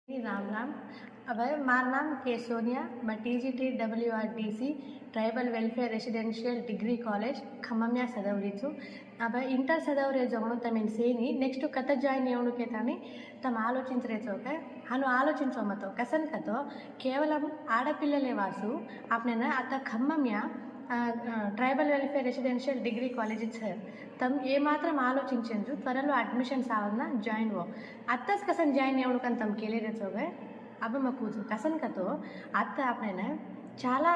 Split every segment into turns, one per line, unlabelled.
राम राम। अब मार नाम के सोनिया मैं TGT WRDC tribal welfare residential degree college खम्मम्या सदवरीचु अब इंटर सदवरे जगणु तमीन सेनी नेक्स्ट कत जाइन योणुके तानी तम आलोचिंचरेचोक हनु आलोचिंचोमतो कसन कतो केवलम आडपिल्लले वासु आपने अत खम्मम्या tribal welfare residential degree college तम ये मात्रम आलोचिंचेंद्रु त्वरलो अड्मिशन सावना जाइन वो अत्तस कसन जाइन योणुकन तम केले रेचोगे अब मकूजु कसन कतो अत्त आपने చాలా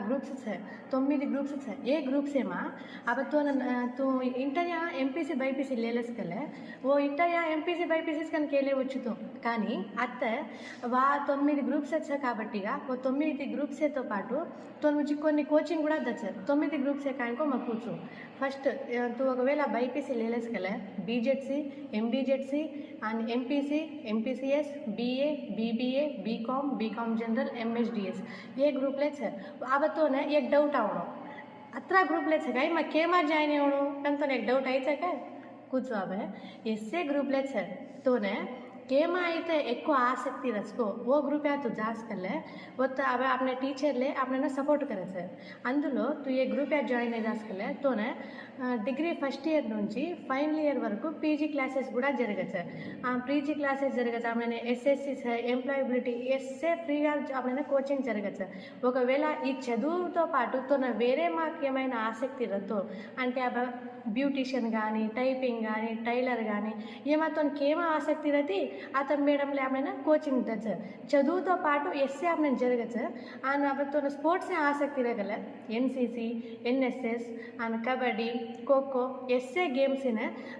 గ్రూప్స్ సార్ 9 గ్రూప్స్ సార్ ఏ గ్రూప్స్ ఏమా अब तू इंटर या MPC BIPC लेलेस कले वो इंटर या MPC BIPC कन केले వచ్చుతో కానీ అత్త వా 9 గ్రూప్స్ వచ్చా కాబట్టిగా ఓ 9 గ్రూప్స్ తో పాటు तो मुझे కొన్ని కోచింగ్ కూడా దచ్చ 9 గ్రూప్స్ కాయకో మకూచు ఫస్ట్ तू ఒకవేళ BIPC लेलेस कले BJC MDJC and MPC MPCS BA BBA BCom general MSDS ये ग्रुप अब तो ने एक डाउट आवणो अत्रा ग्रुप ले छे काय मैं केमा जाइन आवणो कन तो एक डाउट आई छे काय कुछ अब एसए ग्रुप ले छे तो ने केमा आईते एक्को आसक्ति रचको वो ग्रुप या तू जास कर ले वो तो अब अपने टीचर ले अपने सपोर्ट करे छे अंदुलो तू ये ग्रुप या జాయిన్ जास कर ले तो ने డిగ్రీ ఫస్ట్ ఇయర్ నుంచి ఫైనల్ ఇయర్ వరకు పీజీ క్లాసెస్ కూడా జరగచ్చు ఆ పీజీ క్లాసెస్ జరగచ్చు ఆమె ఎస్ఎస్సి ఎంప్లాయబిలిటీ ఎస్ఏ ఫ్రీగా ఆమె కోచింగ్ జరగచ్చు ఒకవేళ ఈ చదువుతో పాటు తన వేరే మాకు ఏమైనా ఆసక్తి రతో అంటే అబ బ్యూటిషియన్ కానీ టైపింగ్ కానీ టైలర్ కానీ ఏమాతోకేమో ఆసక్తి రతి అతను మేడంలే ఆమె కోచింగ్ దచ్చు చదువుతో పాటు ఎస్ఏ ఆమె జరగచ్చు ఆయన అబతో స్పోర్ట్స్ ఆసక్తి రగల ఎన్సిసి ఎన్ఎస్ఎస్ ఆయన కబడ్డీ खो-खो एसए गेम्स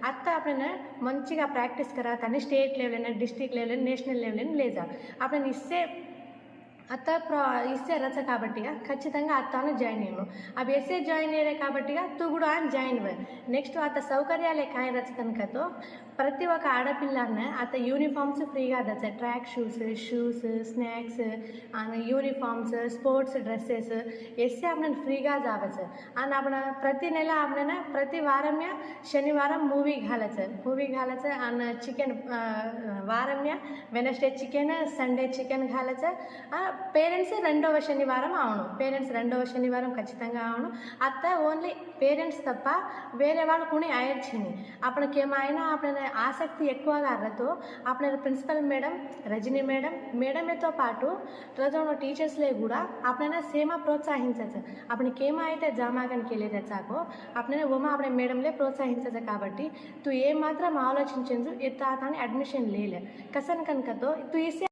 अत्त अपने मंचिगा प्रैक्टिस करा तने state level district level national level ले जा अपने इससे अत्त इससे रच काबट्टिगा खच्चितंगा अत्तानु जाइन अय्यनु अब एसए जाइन अय्यारे काबट्टिगा तू कूडा जाइन अव्वु नेक्स्ट अत्त सौकर्याले काय रचकनकतो प्रति ఒక్క ఆడపిల్లనే అత యూనిఫామ్స్ ఫ్రీగా దచ్చ track shoes snacks and uniforms sports dresses ఎస్సే ఆమె ఫ్రీగా जावच आणि आपण प्रति నెల आपल्याला प्रति वारम्या शनिवाరం मूवी घालायच आणि चिकन वारम्या वेनस्डे चिकन संडे चिकन घालायच పేరెంట్స్ రెండవ శనివారం అవును పేరెంట్స్ రెండవ శనివారం ఖచ్చితంగా అవును అత్త ఓన్లీ పేరెంట్స్ తప్ప వేరే వాళ్ళు కొన్ని యాడ్ చేయని అప్పటికేమైనా అప్పుడు ఆసక్తి ఎక్కువగా రతో అప్పుడు ప్రిన్సిపల్ మేడం రజనీ మేడంతో పాటు రోజు టీచర్స్లే కూడా అప్పుడైనా సేమ ప్రోత్సహించచ్చు అప్పటికేమో అయితే జామాగన్కి వెళ్ళేదాకో అప్పుడైనా ఓమా అప్పుడే మేడంలే ప్రోత్సహించచ్చు కాబట్టి తూ ఏ మాత్రం ఆలోచించు ఎత్తాతని అడ్మిషన్ లేలే కసన్ కనుకతో తూ ఇసే